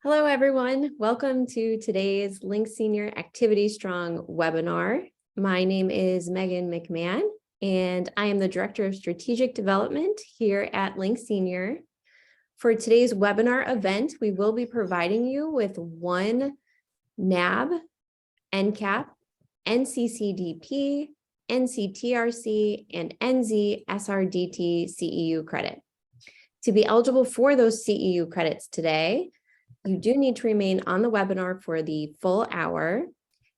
Hello, everyone. Welcome to today's Link Senior Activity Strong webinar. My name is Megan McMahon, and I am the Director of Strategic Development here at Link Senior. For today's webinar event, we will be providing you with one NAB, NCCAP, NCCDP, NCTRC, and NZ-SRDT CEU credit. To be eligible for those CEU credits today, you do need to remain on the webinar for the full hour.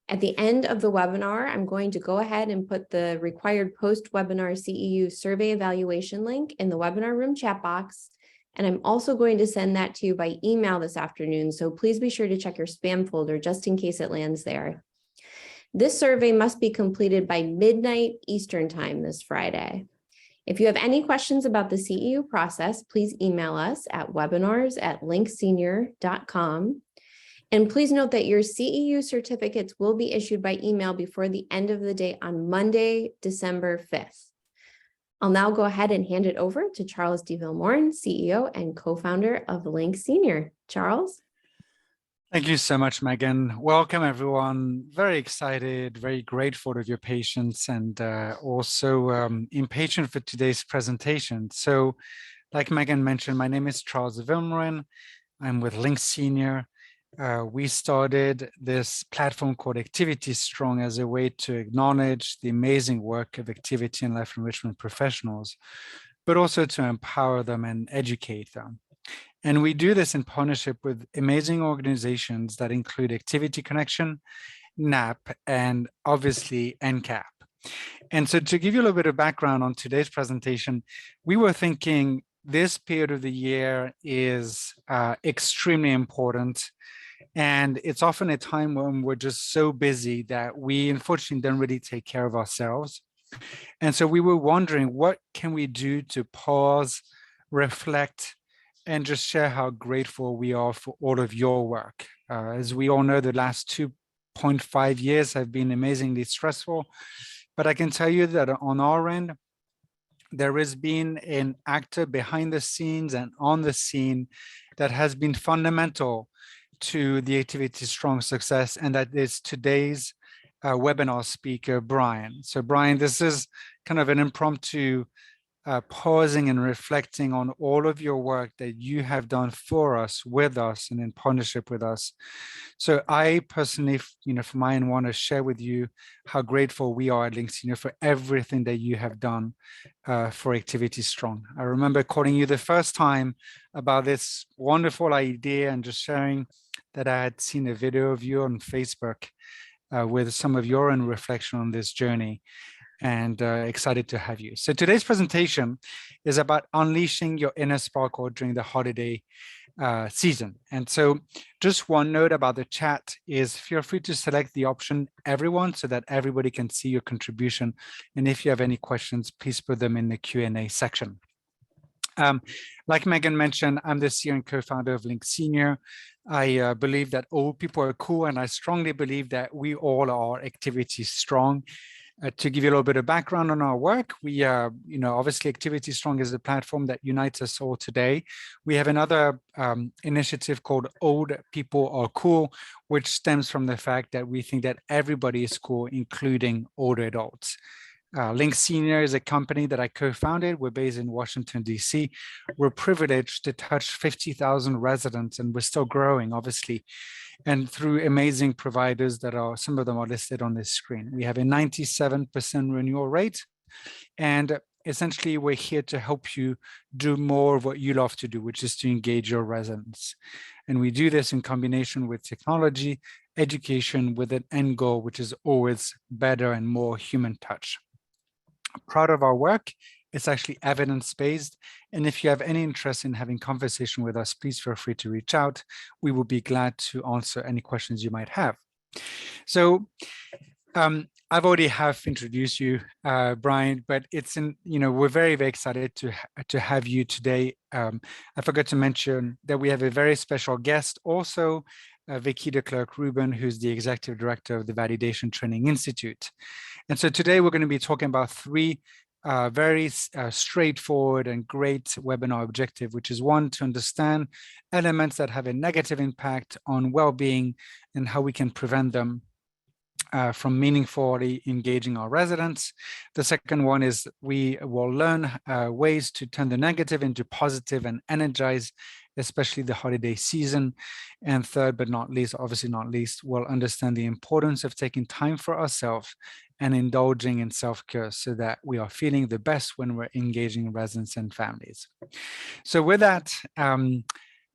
At the end of the webinar, I'm going to go ahead and put the required post-webinar CEU survey evaluation link in the webinar room chat box. And I'm also going to send that to you by email this afternoon. So please be sure to check your spam folder just in case it lands there. This survey must be completed by midnight Eastern time this Friday. If you have any questions about the CEU process, please email us at webinars@linksenior.com. And please note that your CEU certificates will be issued by email before the end of the day on Monday, December 5th. I'll now go ahead and hand it over to Charles D. Vilmorin, CEO and co-founder of Link Senior. Charles? Thank you so much, Megan. Welcome, everyone. Very excited, very grateful of your patience, and also impatient for today's presentation. So, like Megan mentioned, my name is Charles Vilmorin. I'm with Link Senior. We started this platform called Activity Strong as a way to acknowledge the amazing work of activity and life enrichment professionals, but also to empower them and educate them. And we do this in partnership with amazing organizations that include Activity Connection, NAP, and obviously NCCAP. And so to give you a little bit of background on today's presentation, we were thinking this period of the year is extremely important. And it's often a time when we're just so busy that we unfortunately don't really take care of ourselves. And so we were wondering, what can we do to pause, reflect, and just share how grateful we are for all of your work. As we all know, the last 2.5 years have been amazingly stressful, but I can tell you that on our end, there has been an actor behind the scenes and on the scene that has been fundamental to the Activity Strong success, and that is today's webinar speaker, Bryan. So Bryan, this is kind of an impromptu pausing and reflecting on all of your work that you have done for us, with us, and in partnership with us. So I personally, for mine, want to share with you how grateful we are at Link Senior for everything that you have done for Activity Strong. I remember calling you the first time about this wonderful idea and just sharing that I had seen a video of you on Facebook with some of your own reflection on this journey. And excited to have you. So today's presentation is about unleashing your inner sparkle during the holiday season. And so just one note about the chat is feel free to select the option everyone so that everybody can see your contribution. And if you have any questions, please put them in the Q&A section. Like Megan mentioned, I'm the CEO and co-founder of Link Senior. I believe that all people are cool, and I strongly believe that we all are activity strong. To give you a little bit of background on our work, we obviously Activity Strong is a platform that unites us all today. We have another initiative called Old People Are Cool, which stems from the fact that we think that everybody is cool, including older adults. Link Senior is a company that I co-founded. We're based in Washington, D.C. We're privileged to touch 50,000 residents, and we're still growing, obviously, and through amazing providers that are, some of them are listed on this screen. We have a 97% renewal rate, and essentially we're here to help you do more of what you love to do, which is to engage your residents. And we do this in combination with technology, education, with an end goal, which is always better and more human touch. Proud of our work. It's actually evidence-based. And if you have any interest in having conversation with us, please feel free to reach out. We will be glad to answer any questions you might have. So I've already introduced you, Bryan, but it's we're very, very excited to have you today. I forgot to mention that we have a very special guest also, Vicki de Klerk-Rubin, who's the executive director of the Validation Training Institute. And so today we're going to be talking about three very straightforward and great webinar objective, which is one, to understand elements that have a negative impact on well-being and how we can prevent them from meaningfully engaging our residents. The second one is we will learn ways to turn the negative into positive and energize, especially the holiday season. And third, but not least, obviously not least, we'll understand the importance of taking time for ourselves and indulging in self-care so that we are feeling the best when we're engaging residents and families. So with that,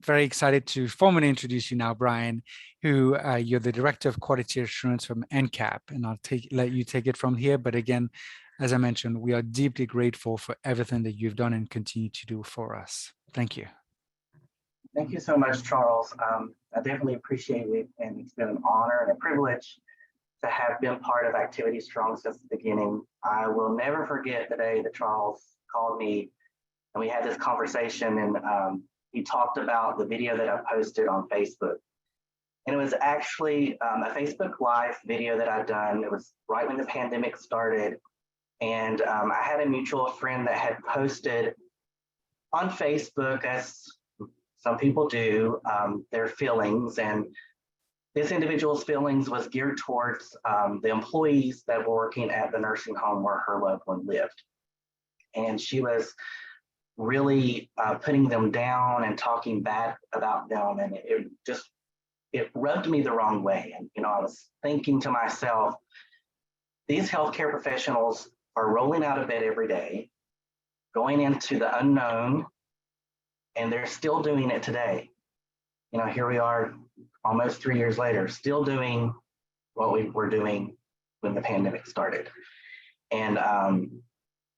very excited to formally introduce you now, Bryan, who you're the Director of Quality Assurance from NCCAP, and I'll let you take it from here. But again, as I mentioned, we are deeply grateful for everything that you've done and continue to do for us. Thank you. Thank you so much, Charles. I definitely appreciate it, and it's been an honor and a privilege to have been part of Activity Strong since the beginning. I will never forget the day that Charles called me and we had this conversation, and he talked about the video that I posted on Facebook. And it was actually a Facebook Live video that I'd done. It was right when the pandemic started. And I had a mutual friend that had posted on Facebook, as some people do, their feelings. And this individual's feelings was geared towards the employees that were working at the nursing home where her loved one lived. And she was really putting them down and talking bad about them. And it rubbed me the wrong way. And, you know, I was thinking to myself, these healthcare professionals are rolling out of bed every day, going into the unknown, and they're still doing it today. You know, here we are almost 3 years later, still doing what we were doing when the pandemic started. And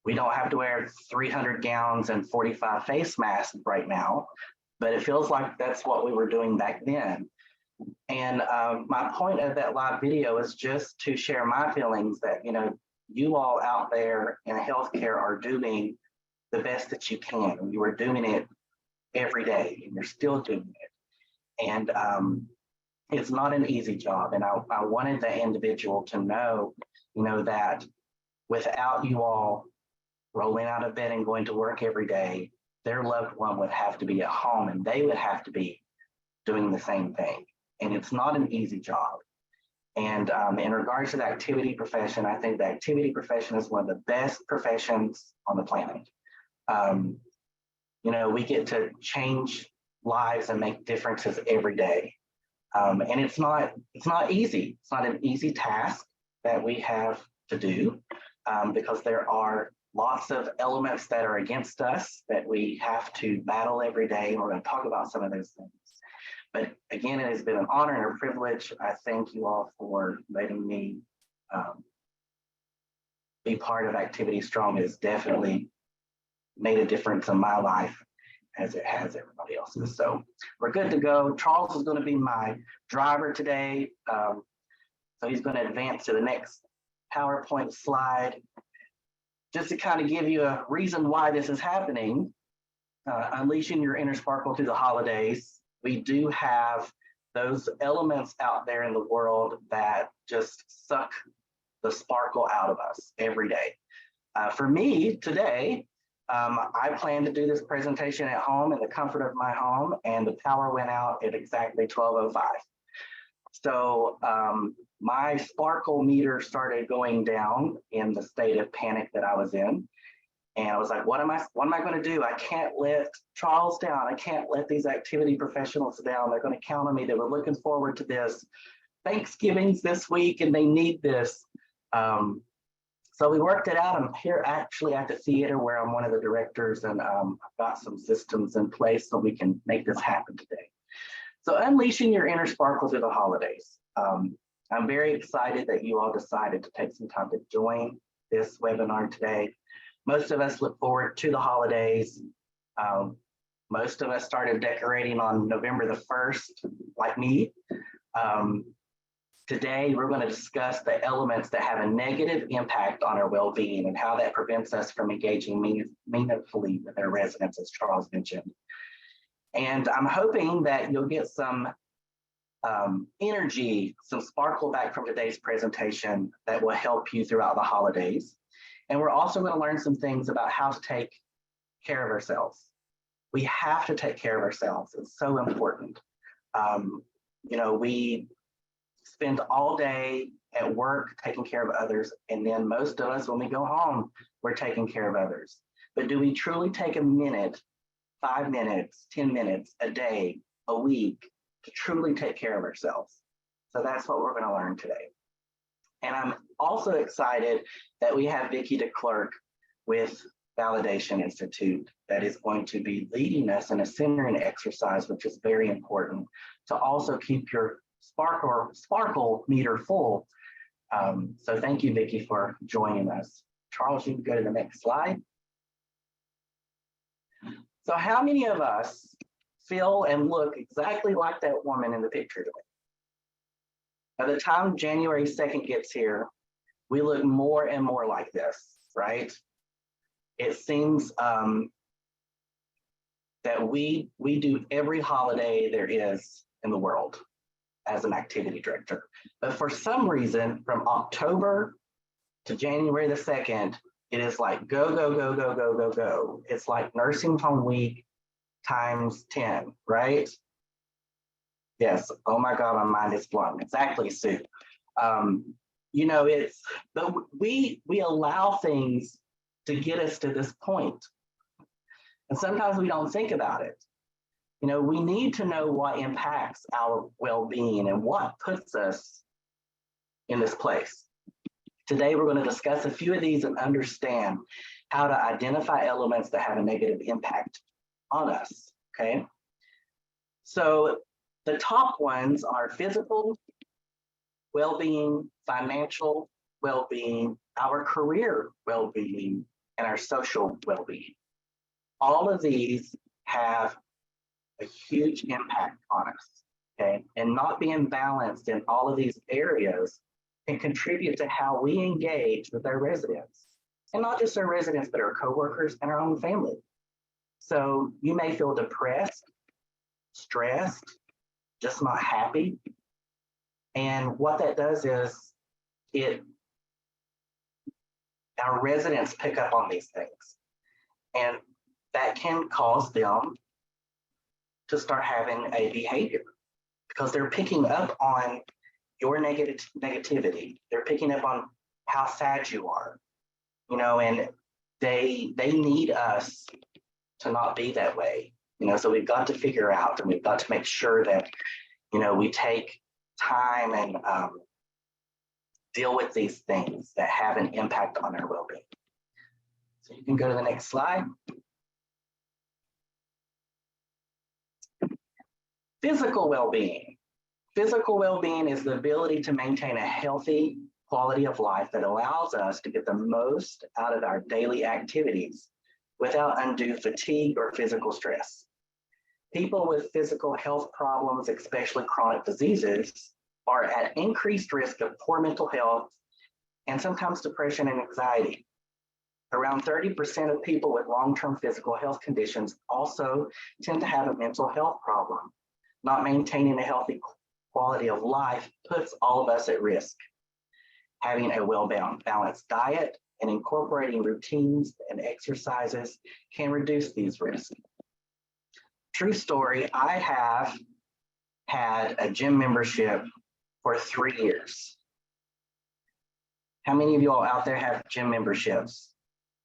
we don't have to wear 300 gowns and 45 face masks right now, but it feels like that's what we were doing back then. And my point of that live video is just to share my feelings that, you know, you all out there in healthcare are doing the best that you can. You are doing it every day, and you're still doing it. And it's not an easy job. And I wanted the individual to know, you know, that without you all rolling out of bed and going to work every day, their loved one would have to be at home, and they would have to be doing the same thing. And it's not an easy job. And in regards to the activity profession, I think the activity profession is one of the best professions on the planet. You know, we get to change lives and make differences every day. And it's not easy. It's not an easy task that we have to do because there are lots of elements that are against us that we have to battle every day. And we're going to talk about some of those things. But again, it has been an honor and a privilege. I thank you all for letting me be part of Activity Strong. It has definitely made a difference in my life as it has everybody else's. So we're good to go. Charles is going to be my driver today. So he's going to advance to the next PowerPoint slide. Just to kind of give you a reason why this is happening, unleashing your inner sparkle through the holidays. We do have those elements out there in the world that just suck the sparkle out of us every day. For me today, I plan to do this presentation at home in the comfort of my home, and the power went out at exactly 12:05. So my sparkle meter started going down in the state of panic that I was in. And I was like, what am I going to do? I can't let Charles down. I can't let these activity professionals down. They're going to count on me. They were looking forward to this. Thanksgiving's this week and they need this. So we worked it out. I'm here actually at the theater where I'm one of the directors, and I've got some systems in place so we can make this happen today. So unleashing your inner sparkle through the holidays. I'm very excited that you all decided to take some time to join this webinar today. Most of us look forward to the holidays. Most of us started decorating on November the 1st, like me. Today, we're going to discuss the elements that have a negative impact on our well-being and how that prevents us from engaging meaningfully with our residents, as Charles mentioned. And I'm hoping that you'll get some energy, some sparkle back from today's presentation that will help you throughout the holidays. And we're also going to learn some things about how to take care of ourselves. We have to take care of ourselves. It's so important. We spend all day at work taking care of others, and then most of us, when we go home, we're taking care of others. But do we truly take a minute, 5 minutes, 10 minutes a day, a week, to truly take care of ourselves? So that's what we're going to learn today. And I'm also excited that we have Vicki de Klerk with Validation Institute that is going to be leading us in a centering exercise, which is very important to also keep your sparkle meter full. So thank you, Vicki, for joining us. Charles, you can go to the next slide. So how many of us feel and look exactly like that woman in the picture today? By the time January 2nd gets here, we look more and more like this, right? It seems that we do every holiday there is in the world as an activity director. But for some reason, from October to January the 2nd, it is like go, go, go, go, go, go, go. It's like nursing home week times 10, right? Yes, oh my God, my mind is blown. Exactly, Sue. But we allow things to get us to this point. And sometimes we don't think about it. We need to know what impacts our well-being and what puts us in this place. Today, we're going to discuss a few of these and understand how to identify elements that have a negative impact on us, okay? So the top ones are physical well-being, financial well-being, our career well-being, and our social well-being. All of these have a huge impact on us, okay? And not being balanced in all of these areas can contribute to how we engage with our residents. And not just our residents, but our coworkers and our own family. So you may feel depressed, stressed, just not happy. And what that does is our residents pick up on these things. And that can cause them to start having a behavior because they're picking up on your negativity. They're picking up on how sad you are, and they need us to not be that way, so we've got to figure out and we've got to make sure that, we take time and deal with these things that have an impact on our well-being. So you can go to the next slide. Physical well-being. Physical well-being is the ability to maintain a healthy quality of life that allows us to get the most out of our daily activities without undue fatigue or physical stress. People with physical health problems, especially chronic diseases, are at increased risk of poor mental health and sometimes depression and anxiety. Around 30% of people with long-term physical health conditions also tend to have a mental health problem. Not maintaining a healthy quality of life puts all of us at risk. Having a well-balanced diet and incorporating routines and exercises can reduce these risks. True story, I have had a gym membership for 3 years. How many of you all out there have gym memberships?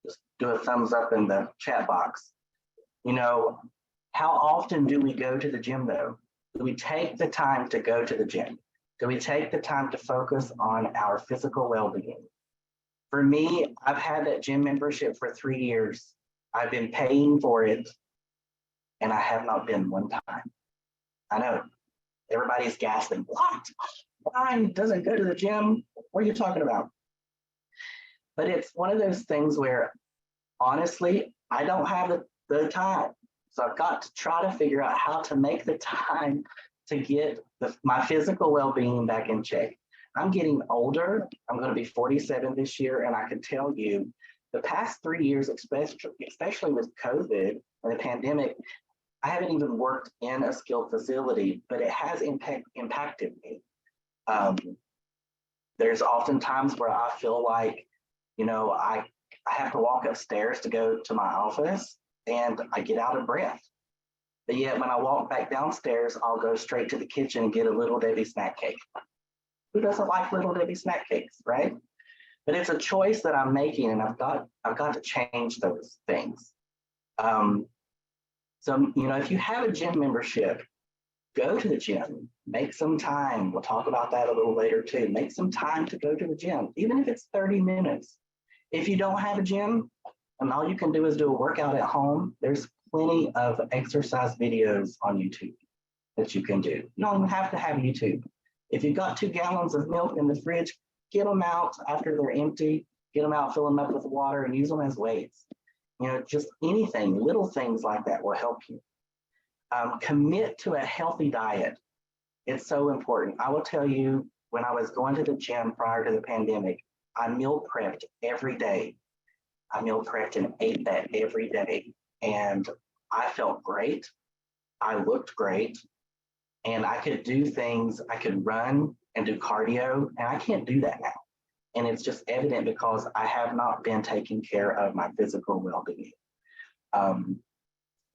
Just do a thumbs up in the chat box. How often do we go to the gym though? Do we take the time to go to the gym? Do we take the time to focus on our physical well-being? For me, I've had that gym membership for 3 years. I've been paying for it, and I have not been one time. I know everybody's gasping. What? Bryan doesn't go to the gym? What are you talking about? But it's one of those things where, honestly, I don't have the time. So I've got to try to figure out how to make the time to get my physical well-being back in check. I'm getting older. I'm going to be 47 this year, and I can tell you the past 3 years, especially with COVID and the pandemic, I haven't even worked in a skilled facility, but it has impacted me. There's often times where I feel like, I have to walk upstairs to go to my office, and I get out of breath. But yet when I walk back downstairs, I'll go straight to the kitchen and get a Little Debbie snack cake. Who doesn't like Little Debbie snack cakes, right? But it's a choice that I'm making, and I've got to change those things. So, if you have a gym membership, go to the gym, make some time. We'll talk about that a little later too. Make some time to go to the gym, even if it's 30 minutes. If you don't have a gym and all you can do is do a workout at home, there's plenty of exercise videos on YouTube that you can do. You don't even have to have YouTube. If you've got 2 gallons of milk in the fridge, get them out after they're empty, get them out, fill them up with water, and use them as weights. Just anything, little things like that will help you. Commit to a healthy diet. It's so important. I will tell you, when I was going to the gym prior to the pandemic, I meal prepped every day. I meal prepped and ate that every day. And I felt great. I looked great. And I could do things, I could run and do cardio, and I can't do that now. And it's just evident because I have not been taking care of my physical well-being.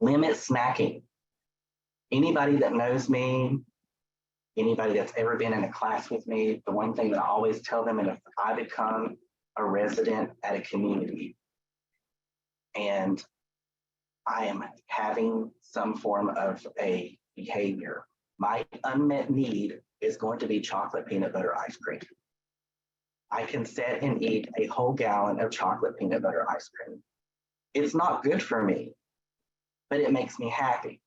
Limit snacking. Anybody that knows me, anybody that's ever been in a class with me, the one thing that I always tell them, and if I become a resident at a community and I am having some form of a behavior, my unmet need is going to be chocolate peanut butter ice cream. I can sit and eat a whole gallon of chocolate peanut butter ice cream. It's not good for me, but it makes me happy.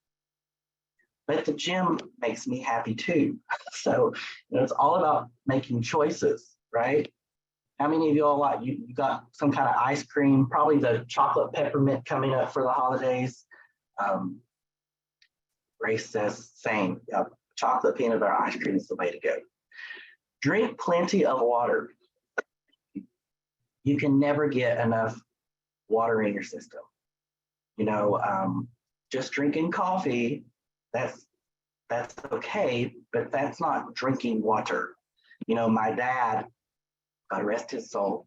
But the gym makes me happy too. So it's all about making choices, right? How many of you all like, you got some kind of ice cream, probably the chocolate peppermint coming up for the holidays? Grace says same. Chocolate peanut butter ice cream is the way to go. Drink plenty of water. You can never get enough water in your system. Just drinking coffee, that's okay, but that's not drinking water. My dad, God rest his soul,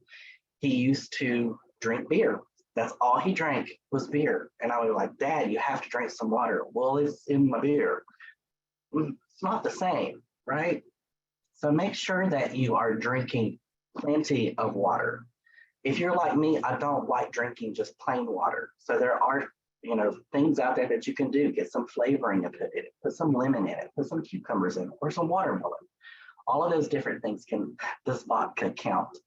he used to drink beer. That's all he drank was beer. And I was like, Dad, you have to drink some water. Well, it's in my beer. It's not the same, right? So make sure that you are drinking plenty of water. If you're like me, I don't like drinking just plain water. So there are, things out there that you can do. Get some flavoring and put in it. Put some lemon in it. Put some cucumbers in it, or some watermelon. All of those different things does vodka count?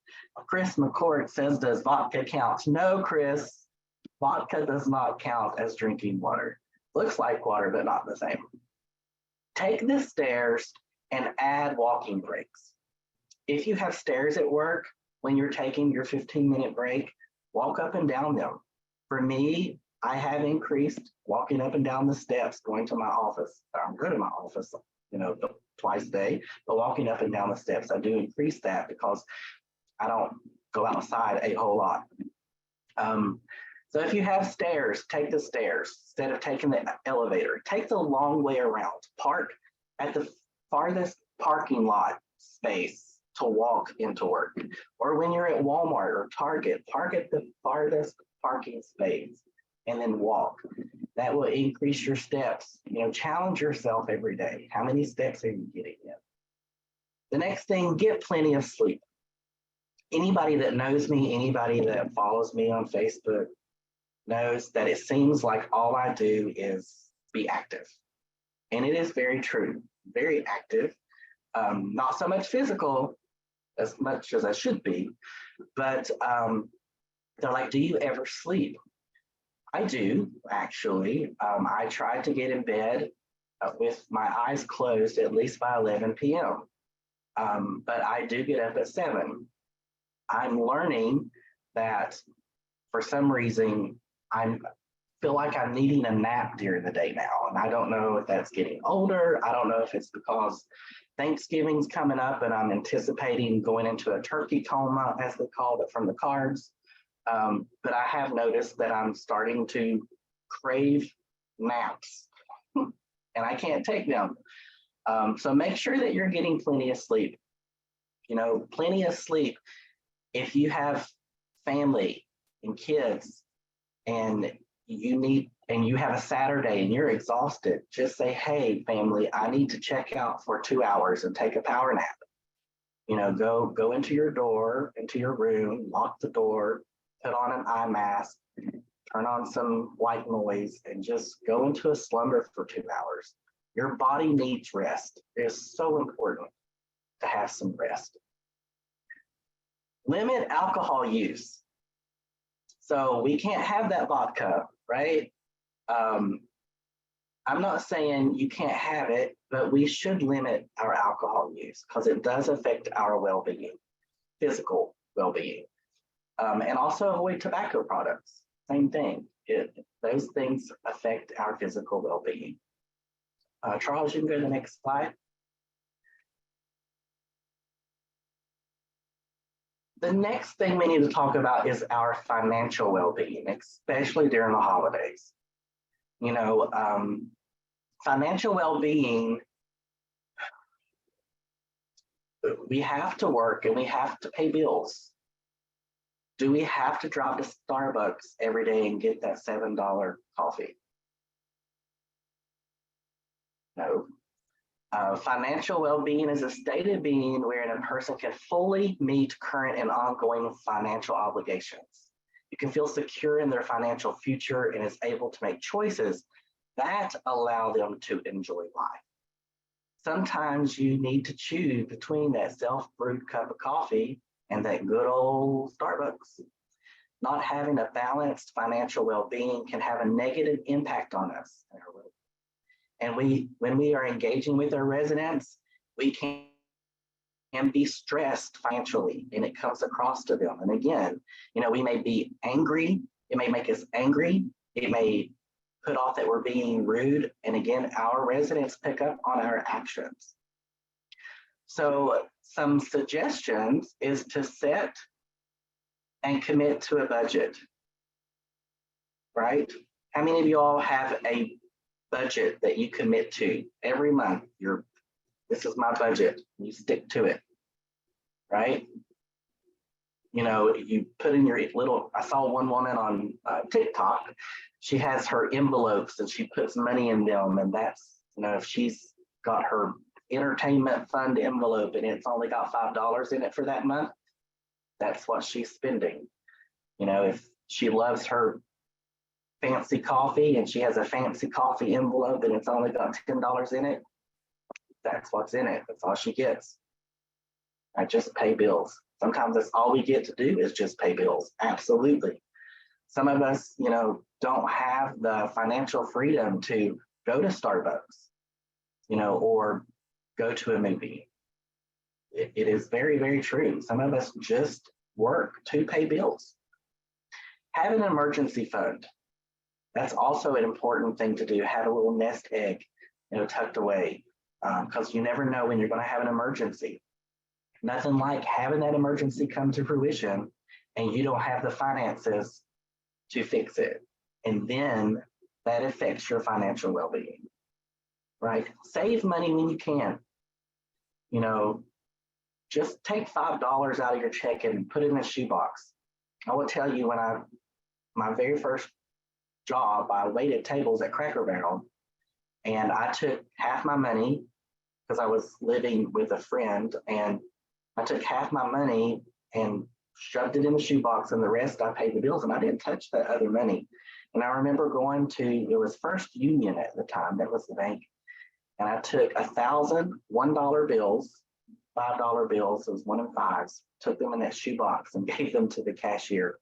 Chris McCord says, does vodka count? No, Chris, vodka does not count as drinking water. Looks like water, but not the same. Take the stairs and add walking breaks. If you have stairs at work, when you're taking your 15-minute break, walk up and down them. For me, I have increased walking up and down the steps, going to my office. I'm good in my office, twice a day, but walking up and down the steps, I do increase that because I don't go outside a whole lot. So if you have stairs, take the stairs instead of taking the elevator. Take the long way around. Park at the farthest parking lot space to walk into work. Or when you're at Walmart or Target, park at the farthest parking space and then walk. That will increase your steps. Challenge yourself every day. How many steps are you getting in? The next thing, get plenty of sleep. Anybody that knows me, anybody that follows me on Facebook knows that it seems like all I do is be active. And it is very true, very active. Not so much physical as much as I should be, but they're like, do you ever sleep? I do, actually. I try to get in bed with my eyes closed at least by 11 p.m. But I do get up at 7. I'm learning that for some reason, I feel like I'm needing a nap during the day now. And I don't know if that's getting older. I don't know if it's because Thanksgiving's coming up and I'm anticipating going into a turkey coma, as they call it, from the carbs. But I have noticed that I'm starting to crave naps and I can't take them. So make sure that you're getting plenty of sleep. Plenty of sleep. If you have family, and kids, and you have a Saturday and you're exhausted, just say, hey, family, I need to check out for 2 hours and take a power nap. Go into your room, lock the door, put on an eye mask, turn on some white noise, and just go into a slumber for 2 hours. Your body needs rest. It is so important to have some rest. Limit alcohol use. So we can't have that vodka, right? I'm not saying you can't have it, but we should limit our alcohol use because it does affect our well-being, physical well-being. And also avoid tobacco products. Same thing. Those things affect our physical well-being. Charles, you can go to the next slide. The next thing we need to talk about is our financial well-being, especially during the holidays. Financial well-being, we have to work and we have to pay bills. Do we have to drive to Starbucks every day and get that $7 coffee? No. Financial well-being is a state of being wherein a person can fully meet current and ongoing financial obligations. You can feel secure in their financial future and is able to make choices that allow them to enjoy life. Sometimes you need to choose between that self-brewed cup of coffee and that good old Starbucks. Not having a balanced financial well-being can have a negative impact on us. And when we are engaging with our residents, we can be stressed financially, and it comes across to them. And again, we may be angry. It may make us angry. It may put off that we're being rude. And again, our residents pick up on our actions. So some suggestions is to set and commit to a budget, right? How many of you all have a budget that you commit to every month? This is my budget. You stick to it, right? You put in your little, I saw one woman on TikTok. She has her envelopes and she puts money in them. And that's, if she's got her entertainment fund envelope and it's only got $5 in it for that month, that's what she's spending. If she loves her fancy coffee and she has a fancy coffee envelope and it's only got $10 in it, that's what's in it. That's all she gets. I just pay bills. Sometimes that's all we get to do is just pay bills. Absolutely. Some of us, don't have the financial freedom to go to Starbucks, or go to a movie. It is very, very true. Some of us just work to pay bills. Have an emergency fund. That's also an important thing to do. Have a little nest egg, tucked away, because you never know when you're going to have an emergency. Nothing like having that emergency come to fruition and you don't have the finances to fix it. And then that affects your financial well-being, right? Save money when you can. Just take $5 out of your check and put it in a shoebox. I will tell you, my very first job, I waited tables at Cracker Barrel, and I took half my money because I was living with a friend, and I took half my money and shoved it in the shoebox, and the rest I paid the bills, and I didn't touch that other money. And I remember going to, it was First Union at the time, that was the bank, and I took 1,000 $1 bills, $5 bills, it was 1 and 5s, took them in that shoebox and gave them to the cashier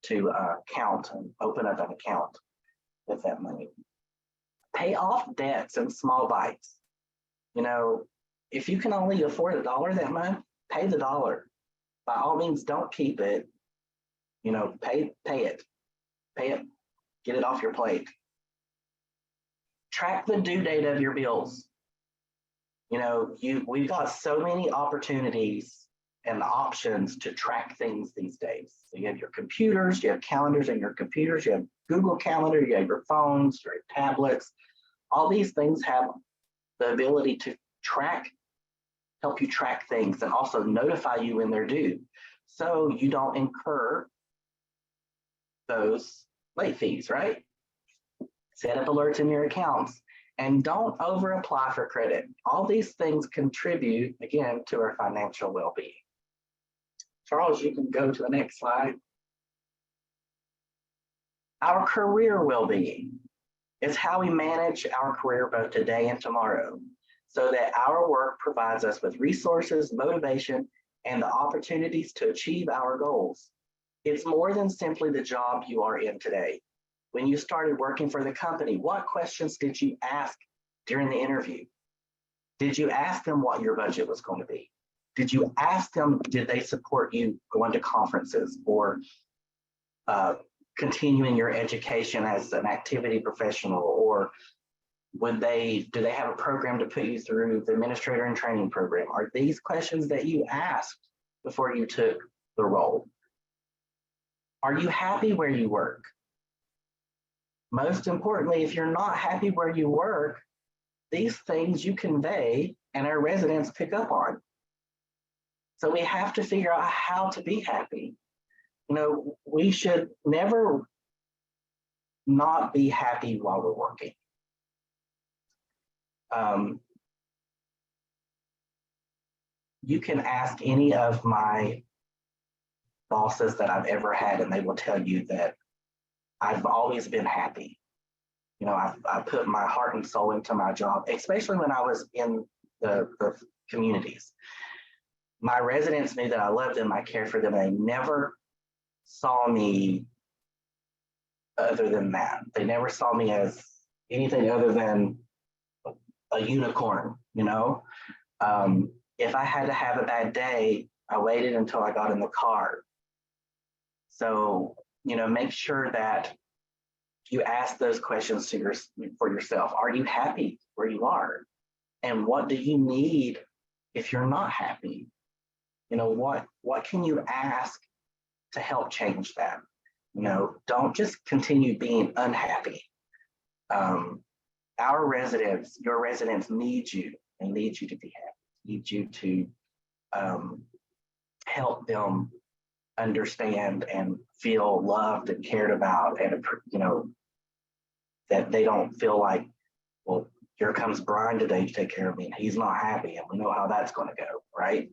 to count and open up an account with that money. Pay off debts in small bites. If you can only afford $1 that month, pay the $1. By all means, don't keep it. Pay it. Pay it. Get it off your plate. Track the due date of your bills. We've got so many opportunities and options to track things these days. So you have your computers, you have calendars in your computers, you have Google Calendar, you have your phones, your tablets. All these things have the ability to help you track things and also notify you when they're due. So you don't incur those late fees, right? Set up alerts in your accounts, and don't over apply for credit. All these things contribute, again, to our financial well-being. Charles, you can go to the next slide. Our career well-being is how we manage our career both today and tomorrow, so that our work provides us with resources, motivation, and the opportunities to achieve our goals. It's more than simply the job you are in today. When you started working for the company, what questions did you ask during the interview? Did you ask them what your budget was going to be? Did you ask them, did they support you going to conferences or continuing your education as an activity professional? Or do they have a program to put you through the administrator and training program? Are these questions that you asked before you took the role? Are you happy where you work? Most importantly, if you're not happy where you work, these things you convey and our residents pick up on. So we have to figure out how to be happy. You know, we should never not be happy while we're working. You can ask any of my bosses that I've ever had, and they will tell you that I've always been happy. You know, I put my heart and soul into my job, especially when I was in the communities. My residents knew that I loved them, I cared for them, and they never saw me other than that. They never saw me as anything other than a unicorn, you know? If I had to have a bad day, I waited until I got in the car. So, you know, make sure that you ask those questions for yourself. Are you happy where you are? And what do you need if you're not happy? You know, what can you ask to help change that? You know, don't just continue being unhappy. Your residents need you. They need you to be happy. Need you to help them understand and feel loved and cared about, and you know, that they don't feel like, well, here comes Bryan today to take care of me and he's not happy, and we know how that's going to go, right?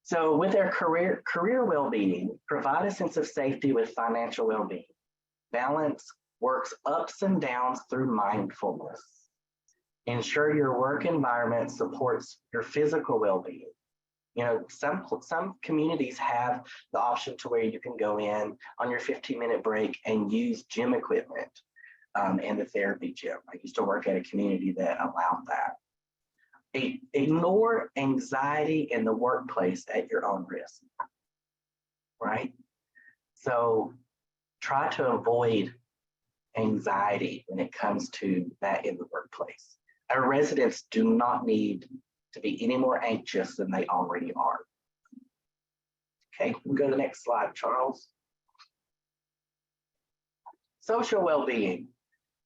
So with their career well-being, provide a sense of safety with financial well-being. Balance works ups and downs through mindfulness. Ensure your work environment supports your physical well-being. You know, some communities have the option to where you can go in on your 15-minute break and use gym equipment in the therapy gym. I used to work at a community that allowed that. Ignore anxiety in the workplace at your own risk, right? So try to avoid anxiety when it comes to that in the workplace. Our residents do not need to be any more anxious than they already are. Okay, we'll go to the next slide, Charles. Social well-being.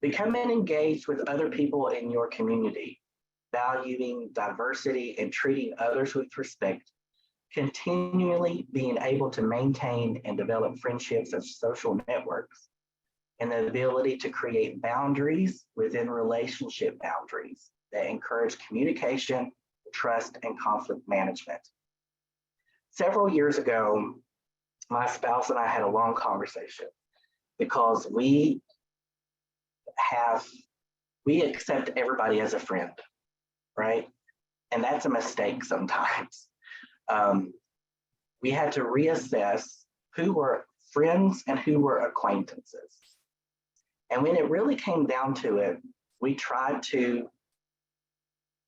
Becoming engaged with other people in your community, valuing diversity and treating others with respect, continually being able to maintain and develop friendships and social networks, and the ability to create boundaries within relationship boundaries that encourage communication, trust, and conflict management. Several years ago, my spouse and I had a long conversation because we accept everybody as a friend, right? And that's a mistake sometimes. We had to reassess who were friends and who were acquaintances. And when it really came down to it, we tried to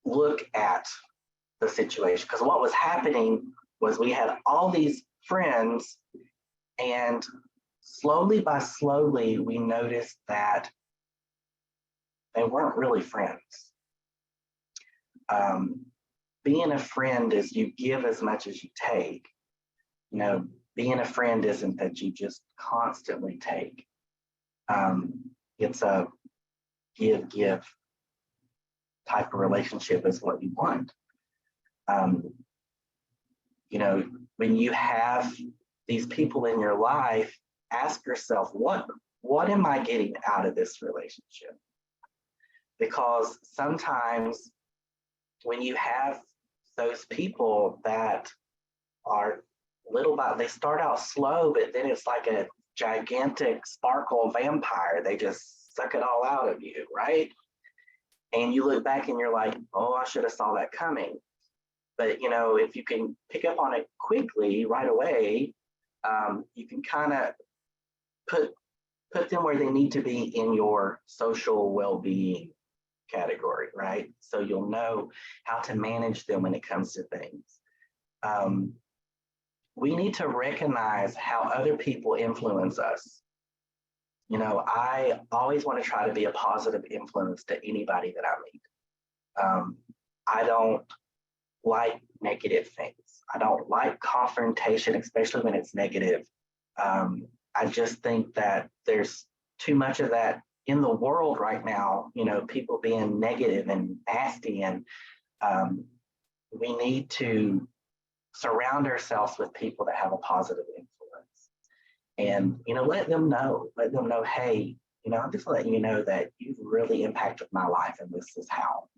look at the situation, because what was happening was we had all these friends, and slowly we noticed that they weren't really friends. Being a friend is you give as much as you take. You know, being a friend isn't that you just constantly take. It's a give type of relationship is what you want. You know, when you have these people in your life, ask yourself, what am I getting out of this relationship? Because sometimes when you have those people that are they start out slow, but then it's like a gigantic sparkle vampire. They just suck it all out of you, right? And you look back and you're like, oh, I should have saw that coming. But, you know, if you can pick up on it quickly right away, you can kind of put them where they need to be in your social well-being category, right? So you'll know how to manage them when it comes to things. We need to recognize how other people influence us. You know, I always want to try to be a positive influence to anybody that I meet. I don't like negative things. I don't like confrontation, especially when it's negative. I just think that there's too much of that in the world right now, you know, people being negative and nasty, and we need to surround ourselves with people that have a positive influence. And, you know, let them know, hey, you know, I'm just letting you know that you've really impacted my life, and this is how.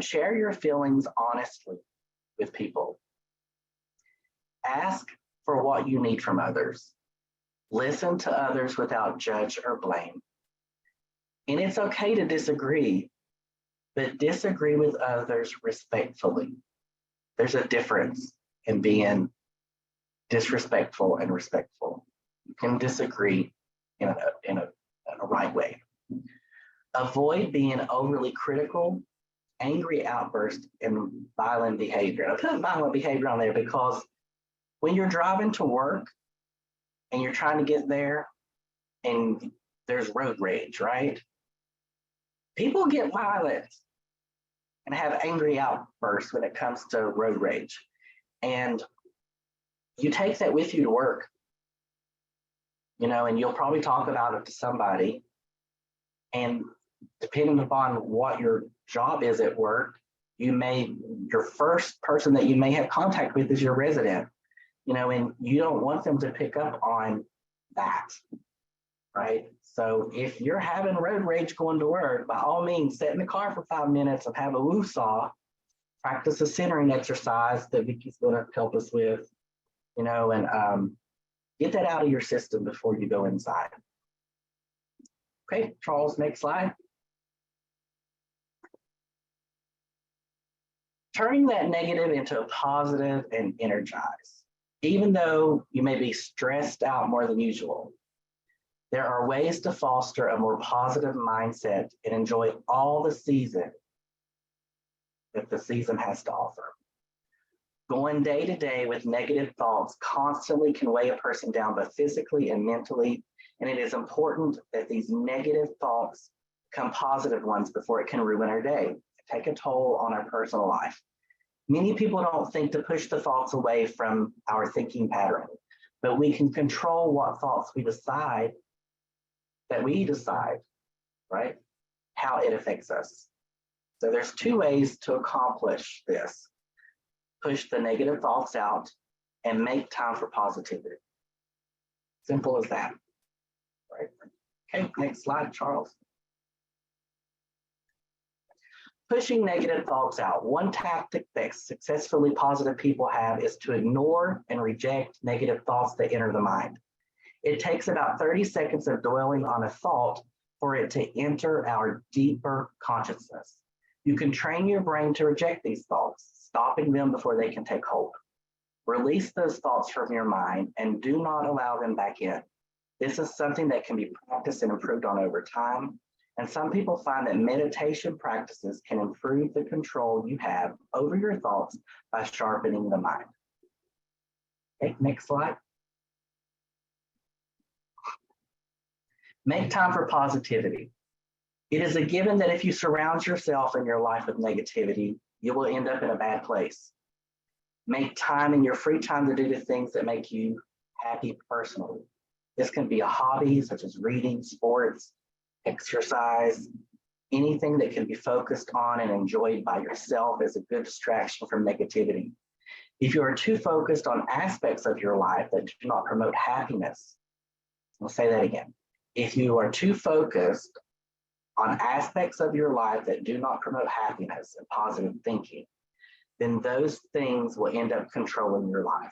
Share your feelings honestly with people. Ask for what you need from others. Listen to others without judge or blame. And it's okay to disagree, but disagree with others respectfully. There's a difference in being disrespectful and respectful. You can disagree in a right way. Avoid being overly critical, angry outbursts, and violent behavior. I put violent behavior on there because when you're driving to work and you're trying to get there and there's road rage, right? People get violent and have angry outbursts when it comes to road rage. And you take that with you to work, you know, and you'll probably talk about it to somebody. And depending upon what your job is at work, your first person that you may have contact with is your resident, you know, and you don't want them to pick up on that, right? So if you're having road rage going to work, by all means, sit in the car for 5 minutes and have a woo-saw, practice a centering exercise that Vicki's going to help us with, you know, and get that out of your system before you go inside. Okay, Charles, next slide. Turning that negative into a positive and energize. Even though you may be stressed out more than usual, there are ways to foster a more positive mindset and enjoy all the season that the season has to offer. Going day to day with negative thoughts constantly can weigh a person down, both physically and mentally, and it is important that these negative thoughts become positive ones before it can ruin our day, take a toll on our personal life. Many people don't think to push the thoughts away from our thinking pattern, but we can control what thoughts we decide, right? How it affects us. So there's 2 ways to accomplish this. Push the negative thoughts out and make time for positivity. Simple as that, right? Okay, next slide, Charles. Pushing negative thoughts out. One tactic that successfully positive people have is to ignore and reject negative thoughts that enter the mind. It takes about 30 seconds of dwelling on a thought for it to enter our deeper consciousness. You can train your brain to reject these thoughts, stopping them before they can take hold. Release those thoughts from your mind and do not allow them back in. This is something that can be practiced and improved on over time. And some people find that meditation practices can improve the control you have over your thoughts by sharpening the mind. Okay, next slide. Make time for positivity. It is a given that if you surround yourself in your life with negativity, you will end up in a bad place. Make time in your free time to do the things that make you happy personally. This can be a hobby such as reading, sports, exercise, anything that can be focused on and enjoyed by yourself is a good distraction from negativity. If you are too focused on aspects of your life that do not promote happiness, I'll say that again. If you are too focused on aspects of your life that do not promote happiness and positive thinking, then those things will end up controlling your life.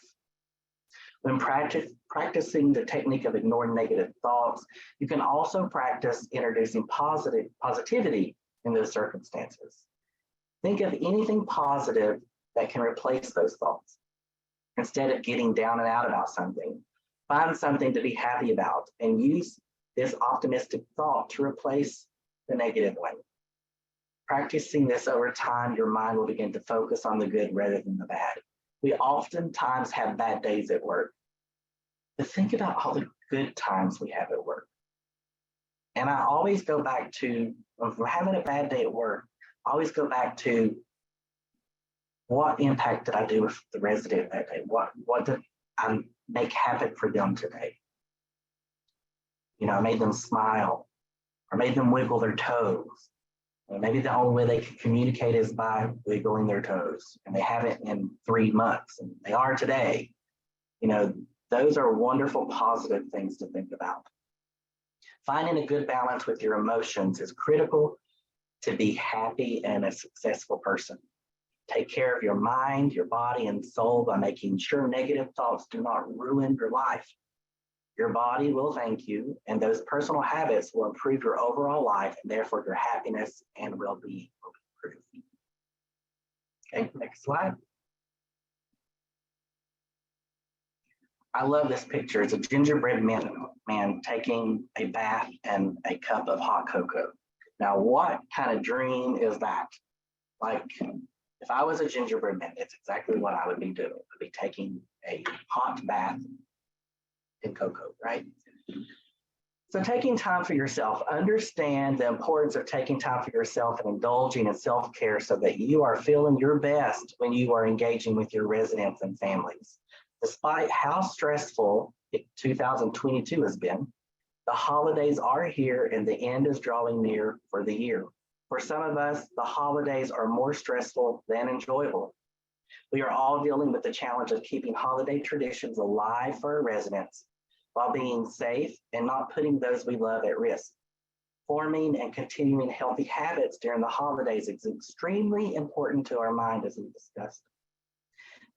When practicing the technique of ignoring negative thoughts, you can also practice introducing positivity in those circumstances. Think of anything positive that can replace those thoughts. Instead of getting down and out about something, find something to be happy about and use this optimistic thought to replace the negative one. Practicing this over time, your mind will begin to focus on the good rather than the bad. We oftentimes have bad days at work, but think about all the good times we have at work. And I always go back to, if we're having a bad day at work, I always go back to what impact did I do with the resident that day? What did I make happen for them today? You know, I made them smile or made them wiggle their toes. Or maybe the only way they can communicate is by wiggling their toes, and they haven't in 3 months, and they are today. You know, those are wonderful, positive things to think about. Finding a good balance with your emotions is critical to be happy and a successful person. Take care of your mind, your body, and soul by making sure negative thoughts do not ruin your life. Your body will thank you, and those personal habits will improve your overall life, and therefore your happiness and well-being will be improved. Okay, next slide. I love this picture. It's a gingerbread man taking a bath and a cup of hot cocoa. Now, what kind of dream is that? Like, if I was a gingerbread man, it's exactly what I would be doing. I would be taking a hot bath in cocoa, right? So taking time for yourself, understand the importance of taking time for yourself and indulging in self-care so that you are feeling your best when you are engaging with your residents and families. Despite how stressful 2022 has been, the holidays are here and the end is drawing near for the year. For some of us, the holidays are more stressful than enjoyable. We are all dealing with the challenge of keeping holiday traditions alive for our residents while being safe and not putting those we love at risk. Forming and continuing healthy habits during the holidays is extremely important to our mind, as we discussed.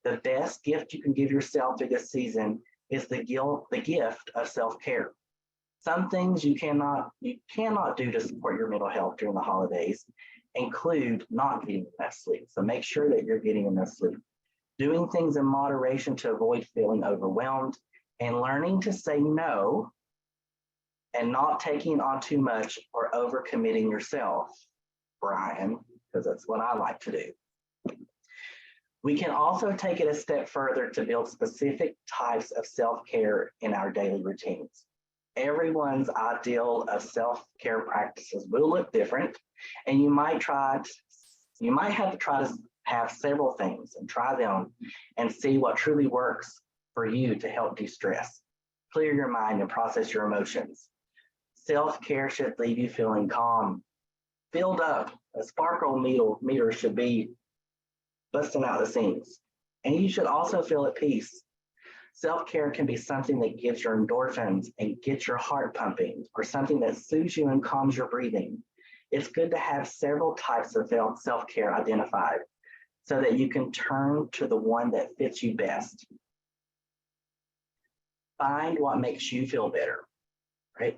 The best gift you can give yourself through this season is the gift of self-care. Some things you cannot do to support your mental health during the holidays include not getting enough sleep. So make sure that you're getting enough sleep. Doing things in moderation to avoid feeling overwhelmed, and learning to say no and not taking on too much or overcommitting yourself, Brian, because that's what I like to do. We can also take it a step further to build specific types of self-care in our daily routines. Everyone's ideal of self-care practices will look different, and you might have to try to have several things and try them and see what truly works for you to help de-stress, clear your mind, and process your emotions. Self-care should leave you feeling calm, filled up. A sparkle meter should be busting out the seams. And you should also feel at peace. Self-care can be something that gives your endorphins and gets your heart pumping, or something that soothes you and calms your breathing. It's good to have several types of self-care identified so that you can turn to the one that fits you best. Find what makes you feel better, right?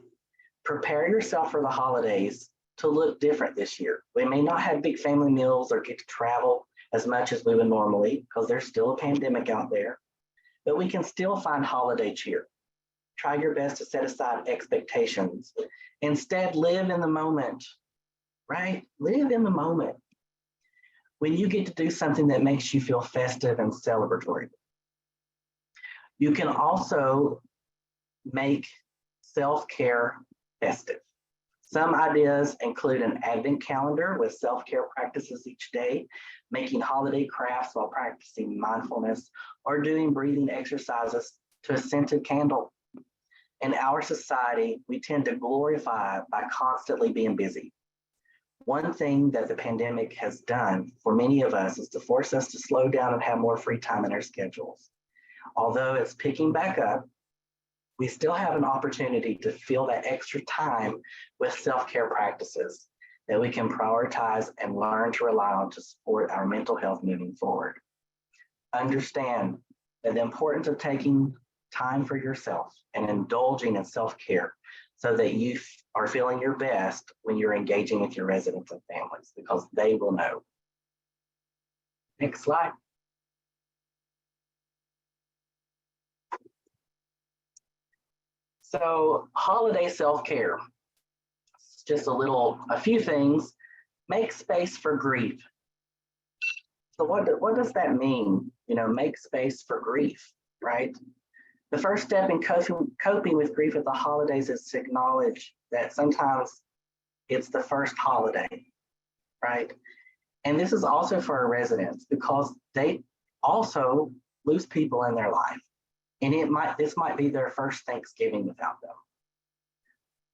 Prepare yourself for the holidays to look different this year. We may not have big family meals or get to travel as much as we would normally because there's still a pandemic out there, but we can still find holiday cheer. Try your best to set aside expectations. Instead, live in the moment, right? Live in the moment. When you get to do something that makes you feel festive and celebratory. You can also make self-care festive. Some ideas include an advent calendar with self-care practices each day, making holiday crafts while practicing mindfulness, or doing breathing exercises to a scented candle. In our society, we tend to glorify by constantly being busy. One thing that the pandemic has done for many of us is to force us to slow down and have more free time in our schedules. Although it's picking back up, we still have an opportunity to fill that extra time with self-care practices that we can prioritize and learn to rely on to support our mental health moving forward. Understand that the importance of taking time for yourself and indulging in self-care so that you are feeling your best when you're engaging with your residents and families, because they will know. Next slide. So holiday self-care, just a few things. Make space for grief. So what does that mean? Make space for grief, right? The first step in coping with grief at the holidays is to acknowledge that sometimes it's the first holiday, right? And this is also for our residents because they also lose people in their life. And this might be their first Thanksgiving without them.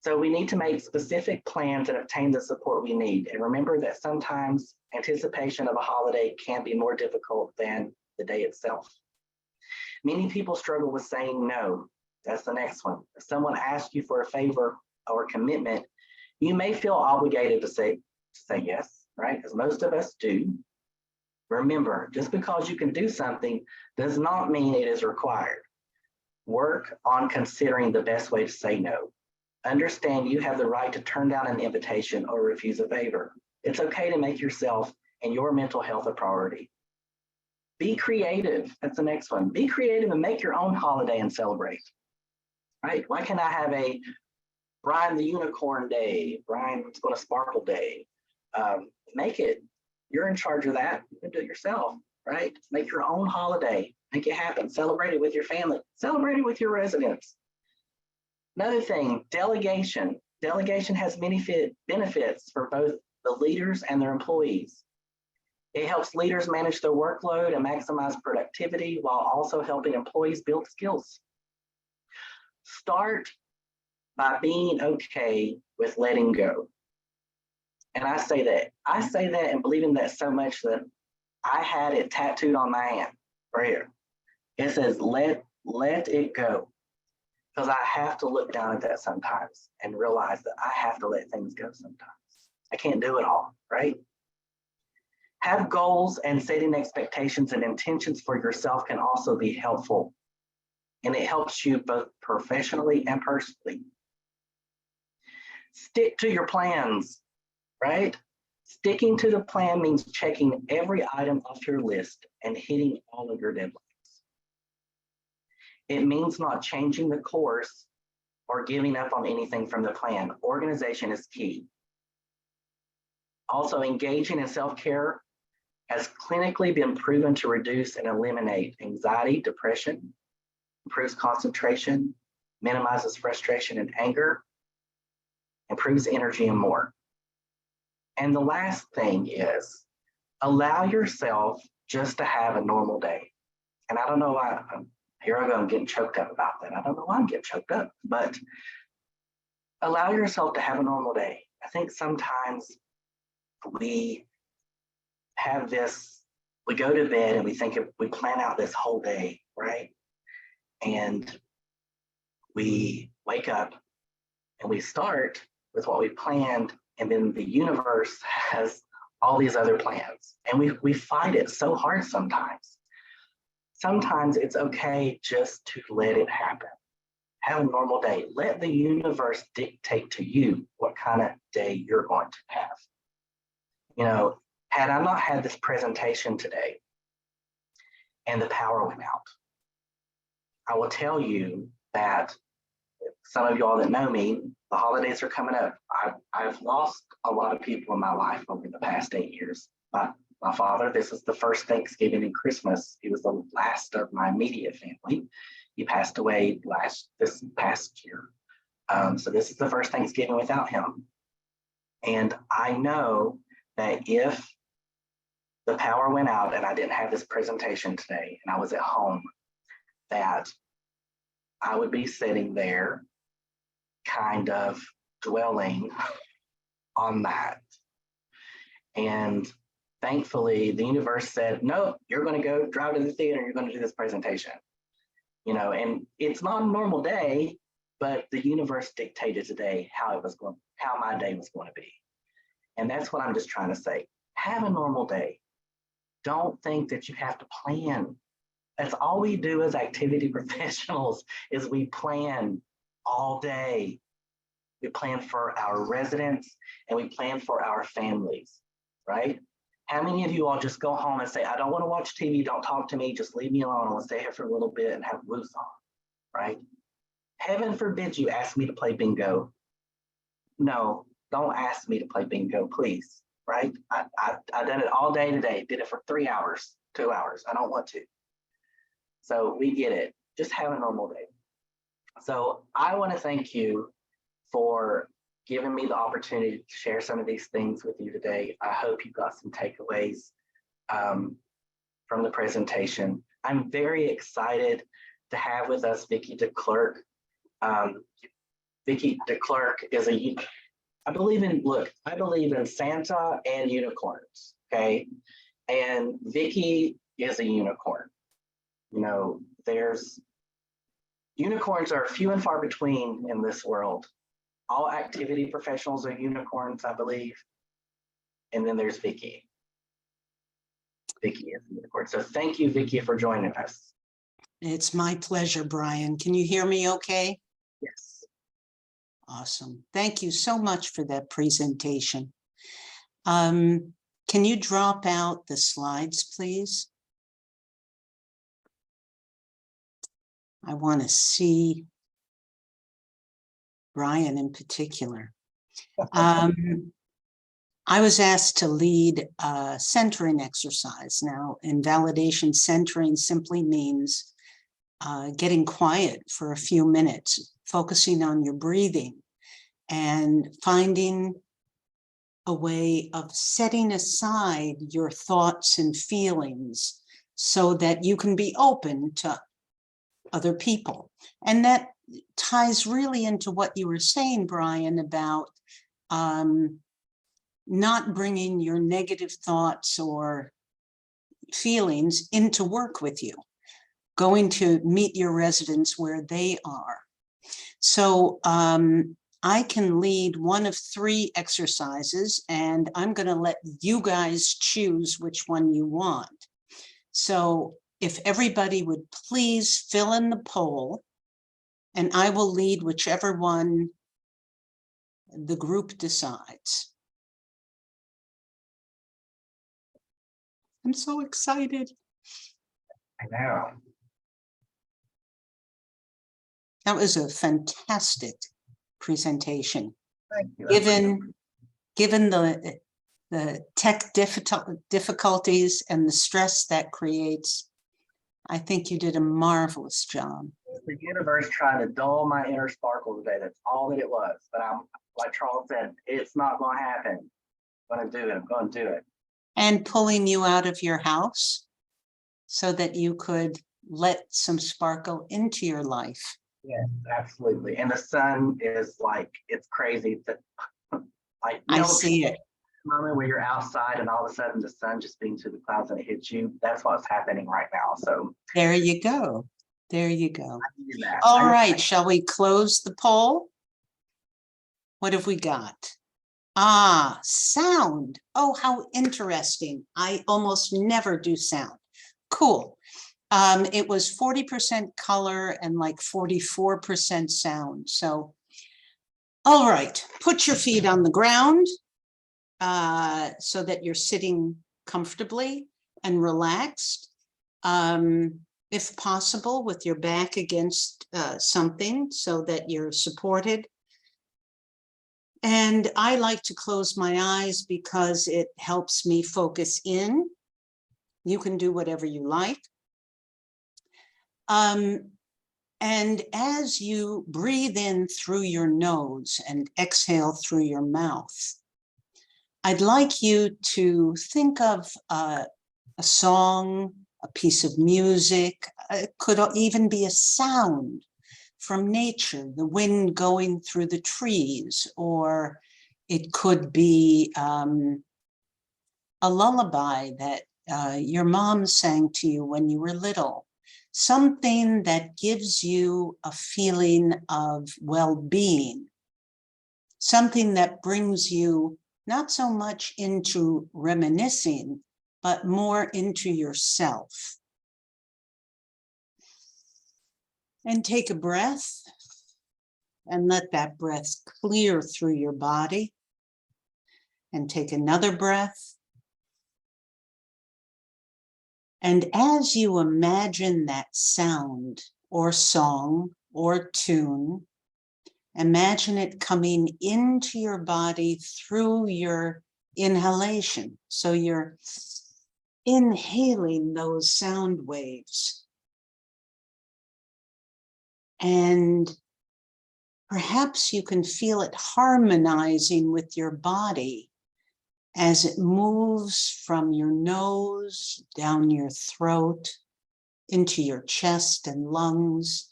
So we need to make specific plans and obtain the support we need. And remember that sometimes anticipation of a holiday can be more difficult than the day itself. Many people struggle with saying no. That's the next one. If someone asks you for a favor or commitment, you may feel obligated to say yes, right? As most of us do. Remember, just because you can do something does not mean it is required. Work on considering the best way to say no. Understand you have the right to turn down an invitation or refuse a favor. It's okay to make yourself and your mental health a priority. Be creative. That's the next one. Be creative and make your own holiday and celebrate. Right? Why can't I have a Bryan the Unicorn Day, Bryan's Going to Sparkle Day? Make it. You're in charge of that. You can do it yourself, right? Make your own holiday. Make it happen. Celebrate it with your family. Celebrate it with your residents. Another thing, delegation. Delegation has many benefits for both the leaders and their employees. It helps leaders manage their workload and maximize productivity while also helping employees build skills. Start by being okay with letting go. And I say that and believe in that so much that I had it tattooed on my hand right here. It says, let it go. Because I have to look down at that sometimes and realize that I have to let things go sometimes. I can't do it all, right? Have goals, and setting expectations and intentions for yourself can also be helpful. And it helps you both professionally and personally. Stick to your plans, right? Sticking to the plan means checking every item off your list and hitting all of your deadlines. It means not changing the course or giving up on anything from the plan. Organization is key. Also, engaging in self-care has clinically been proven to reduce and eliminate anxiety, depression, improves concentration, minimizes frustration and anger, improves energy, and more. And the last thing is allow yourself just to have a normal day. And I don't know why, here I go, I'm getting choked up about that. I don't know why I'm getting choked up, but allow yourself to have a normal day. I think sometimes we have this, we go to bed and we plan out this whole day, right? And we wake up and we start with what we planned, and then the universe has all these other plans. And we fight it so hard sometimes. Sometimes it's okay just to let it happen. Have a normal day. Let the universe dictate to you what kind of day you're going to have. Had I not had this presentation today and the power went out, I will tell you that some of y'all that know me, the holidays are coming up. I've lost a lot of people in my life over the past 8 years. My father, this is the first Thanksgiving and Christmas. He was the last of my immediate family. He passed away this past year. So this is the first Thanksgiving without him. And I know that if the power went out and I didn't have this presentation today and I was at home, that I would be sitting there kind of dwelling on that. And thankfully, the universe said, no, you're going to go drive to the theater. You're going to do this presentation. and it's not a normal day, but the universe dictated today how my day was going to be. And that's what I'm just trying to say. Have a normal day. Don't think that you have to plan. That's all we do as activity professionals is we plan all day. We plan for our residents and we plan for our families, right? How many of you all just go home and say, I don't want to watch TV, don't talk to me, just leave me alone, I want to stay here for a little bit and have loose on, right? Heaven forbid you ask me to play bingo. No, don't ask me to play bingo, please, right? I done it all day today, did it for 3 hours, 2 hours, I don't want to. So we get it, just have a normal day. So I want to thank you for giving me the opportunity to share some of these things with you today. I hope you got some takeaways from the presentation. I'm very excited to have with us Vicki de Klerk. Vicki de Klerk is I believe in Santa and unicorns, okay? And Vicki is a unicorn. Unicorns are few and far between in this world. All activity professionals are unicorns, I believe. And then there's Vicki. Vicki is a unicorn. So thank you, Vicki, for joining us. It's my pleasure, Bryan. Can you hear me okay? Yes. Awesome. Thank you so much for that presentation. Can you drop out the slides, please? I want to see Bryan in particular. I was asked to lead a centering exercise. Now, in validation, centering simply means getting quiet for a few minutes, focusing on your breathing and finding a way of setting aside your thoughts and feelings so that you can be open to other people. And that ties really into what you were saying, Bryan, about not bringing your negative thoughts or feelings into work with you, going to meet your residents where they are. So I can lead one of 3 exercises, and I'm going to let you guys choose which one you want. So if everybody would please fill in the poll, and I will lead whichever one the group decides. I'm so excited. I know. That was a fantastic presentation. Thank you. Given the tech difficulties and the stress that creates, I think you did a marvelous job. The universe trying to dull my inner sparkle today. That's all that it was. But I'm, like Charles said, it's not going to happen. I'm going to do it. I'm going to do it. And pulling you out of your house so that you could let some sparkle into your life. Yes, absolutely. And the sun is like, it's crazy. I see it. Moment where you're outside and all of a sudden the sun just beams through the clouds and it hits you. That's what's happening right now. So there you go. There you go. I needed that. All right, shall we close the poll? What have we got? Ah, sound. Oh, how interesting. I almost never do sound. Cool. It was 40% color and like 44% sound. So, all right, put your feet on the ground so that you're sitting comfortably and relaxed. If possible, with your back against something so that you're supported. And I like to close my eyes because it helps me focus in. You can do whatever you like. And as you breathe in through your nose and exhale through your mouth, I'd like you to think of a song, a piece of music. It could even be a sound from nature, the wind going through the trees, or it could be a lullaby that your mom sang to you when you were little. something that gives you a feeling of well-being, something that brings you not so much into reminiscing, but more into yourself. And take a breath and let that breath clear through your body. And take another breath. And as you imagine that sound or song or tune, imagine it coming into your body through your inhalation. So you're inhaling those sound waves. And perhaps you can feel it harmonizing with your body as it moves from your nose, down your throat, into your chest and lungs.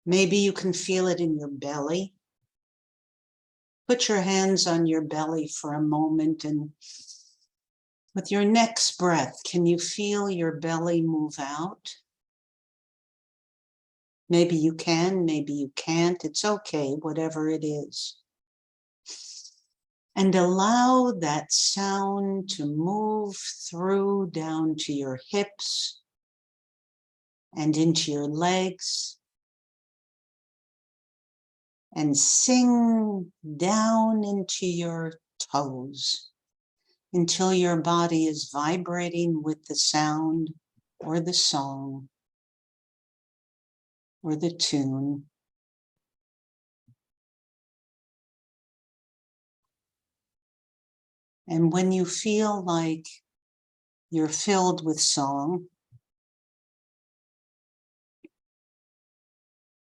Maybe you can feel it in your belly. Put your hands on your belly for a moment, and with your next breath, can you feel your belly move out? Maybe you can, maybe you can't. It's okay, whatever it is. And allow that sound to move through down to your hips and into your legs, and sing down into your toes until your body is vibrating with the sound or the song or the tune. And when you feel like you're filled with song,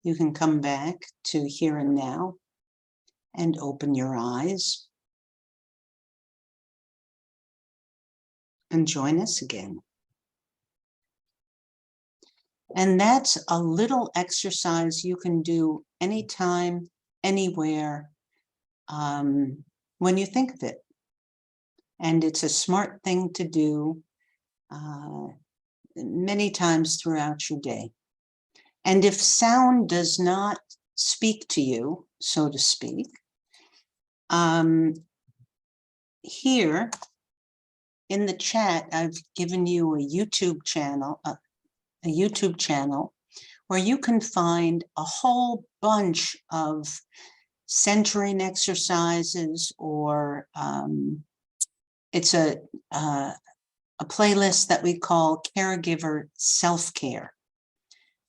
you can come back to here and now and open your eyes and join us again. And that's a little exercise you can do anytime, anywhere, when you think of it. And it's a smart thing to do many times throughout your day. And if sound does not speak to you, so to speak, here in the chat, I've given you a YouTube channel, where you can find a whole bunch of centering exercises, or it's a playlist that we call Caregiver Self-Care.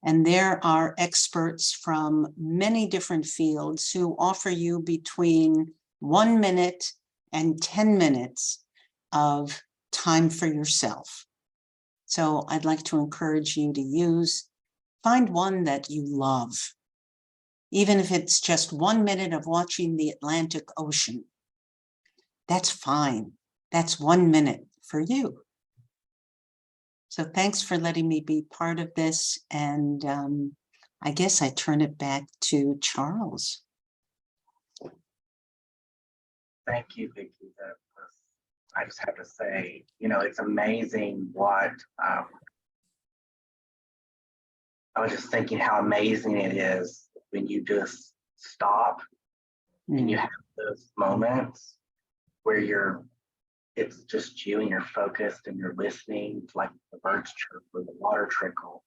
And there are experts from many different fields who offer you between 1 minute and 10 minutes of time for yourself. So I'd like to encourage you to find one that you love, even if it's just 1 minute of watching the Atlantic Ocean. That's fine. That's 1 minute for you. So thanks for letting me be part of this. And I guess I turn it back to Charles. Thank you, Vicki. I just have to say, it's amazing what I was just thinking how amazing it is when you just stop and you have those moments where it's just you and you're focused and you're listening to like the birds chirp or the water trickle,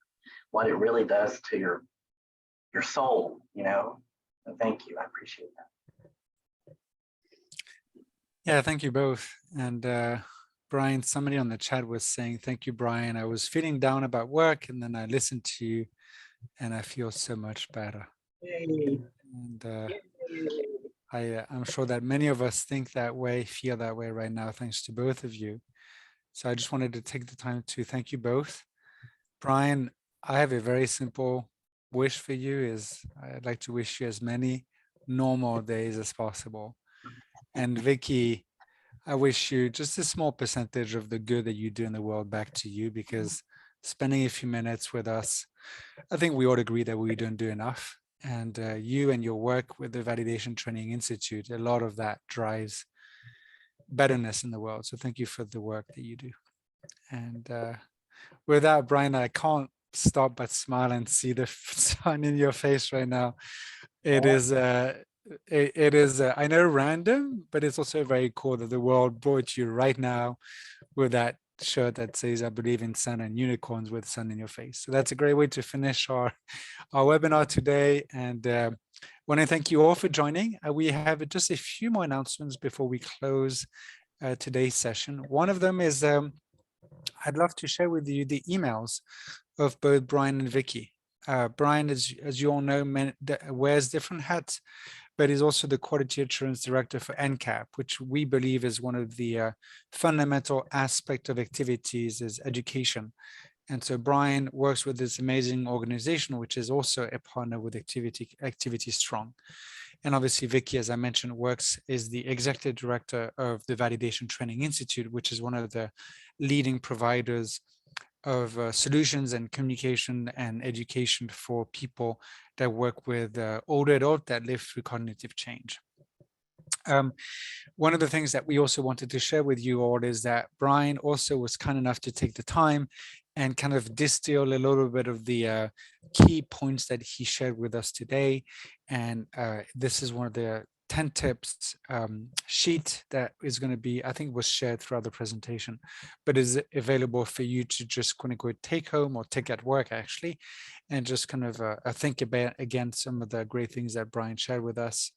what it really does to your soul, So thank you. I appreciate that. Yeah, thank you both. And Brian, somebody on the chat was saying, thank you, Brian. I was feeling down about work, and then I listened to you and I feel so much better. Yay. And I'm sure that many of us think that way, feel that way right now, thanks to both of you. So I just wanted to take the time to thank you both. Brian, I have a very simple wish for you. I'd like to wish you as many normal days as possible. And Vicki, I wish you just a small percentage of the good that you do in the world back to you, because spending a few minutes with us, I think we all agree that we don't do enough. And you and your work with the Validation Training Institute, a lot of that drives betterness in the world. So thank you for the work that you do. And With that, Bryan, I can't stop but smile and see the sun in your face right now. It is, I know, random, but it's also very cool that the world brought you right now with that shirt that says, I believe in sun and unicorns with sun in your face. So that's a great way to finish our webinar today. And want to thank you all for joining. We have just a few more announcements before we close today's session. One of them is I'd love to share with you the emails of both Bryan and Vicki. Bryan, as you all know, wears different hats, but is also the Quality Assurance Director for NCCAP, which we believe is one of the fundamental aspects of activities is education. And so Bryan works with this amazing organization, which is also a partner with Activity Strong. And obviously, Vicki, as I mentioned, is the Executive Director of the Validation Training Institute, which is one of the leading providers of solutions and communication and education for people that work with older adults that live through cognitive change. One of the things that we also wanted to share with you all is that Bryan also was kind enough to take the time and kind of distill a little bit of the key points that he shared with us today. And this is one of the 10 tips sheet that is going to be, I think was shared throughout the presentation, but is available for you to just quote unquote take home or take at work actually, and just kind of think about again some of the great things that Bryan shared with us.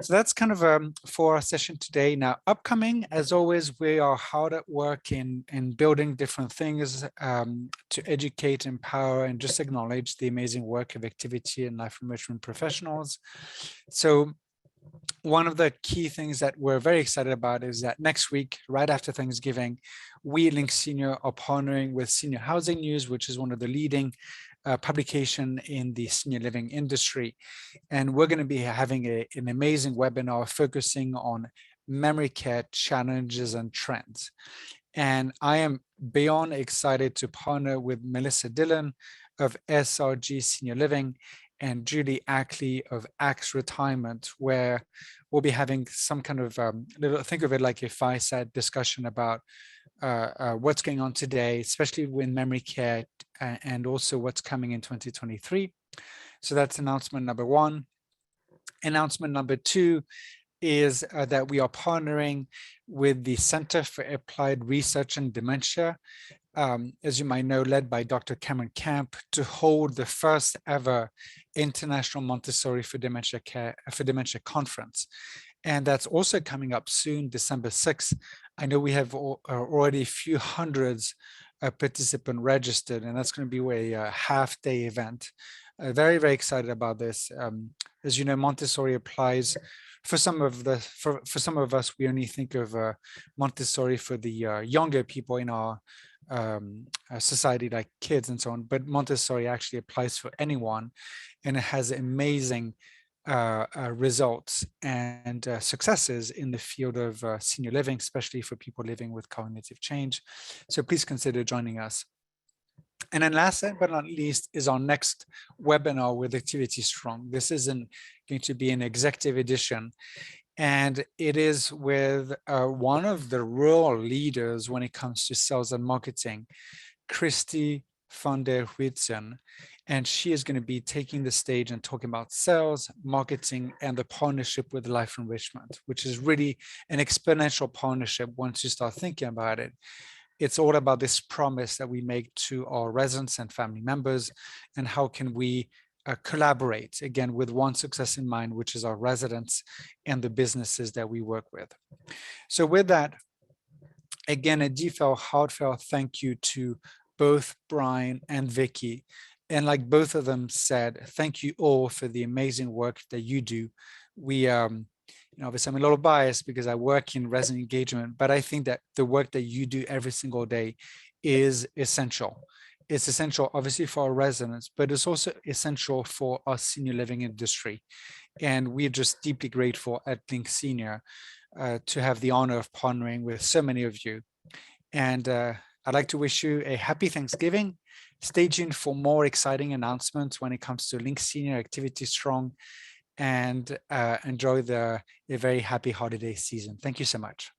So that's kind of for our session today. Now, upcoming, as always, we are hard at work in building different things to educate, empower, and just acknowledge the amazing work of activity and life enrichment professionals. So one of the key things that we're very excited about is that next week, right after Thanksgiving, we, Link Senior, are partnering with Senior Housing News, which is one of the leading publication in the senior living industry. And we're going to be having an amazing webinar focusing on memory care challenges and trends. And I am beyond excited to partner with Melissa Dillon of SRG Senior Living and Julie Ackley of Axe Retirement, where we'll be having some kind of think of it like a fireside discussion about what's going on today, especially with memory care, and also what's coming in 2023. So that's announcement number one. Announcement number two is that we are partnering with the Center for Applied Research in Dementia, as you might know, led by Dr. Cameron Camp, to hold the first ever International Montessori for Dementia Conference. And that's also coming up soon, December 6th. I know we have already a few hundreds of participants registered, and that's going to be a half-day event. Very, very excited about this. As you know, Montessori applies for some of us. We only think of Montessori for the younger people in our society, like kids and so on. But Montessori actually applies for anyone, and it has amazing results and successes in the field of senior living, especially for people living with cognitive change. So please consider joining us. And then last but not least is our next webinar with Activity Strong. This isn't going to be an executive edition, and it is with one of the real leaders when it comes to sales and marketing, Christy van der Huizen. And she is going to be taking the stage and talking about sales, marketing, and the partnership with Life Enrichment, which is really an exponential partnership once you start thinking about it. It's all about this promise that we make to our residents and family members, and how can we collaborate, again, with one success in mind, which is our residents and the businesses that we work with. So with that, again, a heartfelt thank you to both Bryan and Vicki. And like both of them said, thank you all for the amazing work that you do. We, obviously I'm a little biased because I work in resident engagement, but I think that the work that you do every single day is essential. It's essential, obviously, for our residents, but it's also essential for our senior living industry. And we're just deeply grateful at Link Senior to have the honor of partnering with so many of you. And I'd like to wish you a happy Thanksgiving. Stay tuned for more exciting announcements when it comes to Link Senior Activity Strong, and enjoy a very happy holiday season. Thank you so much.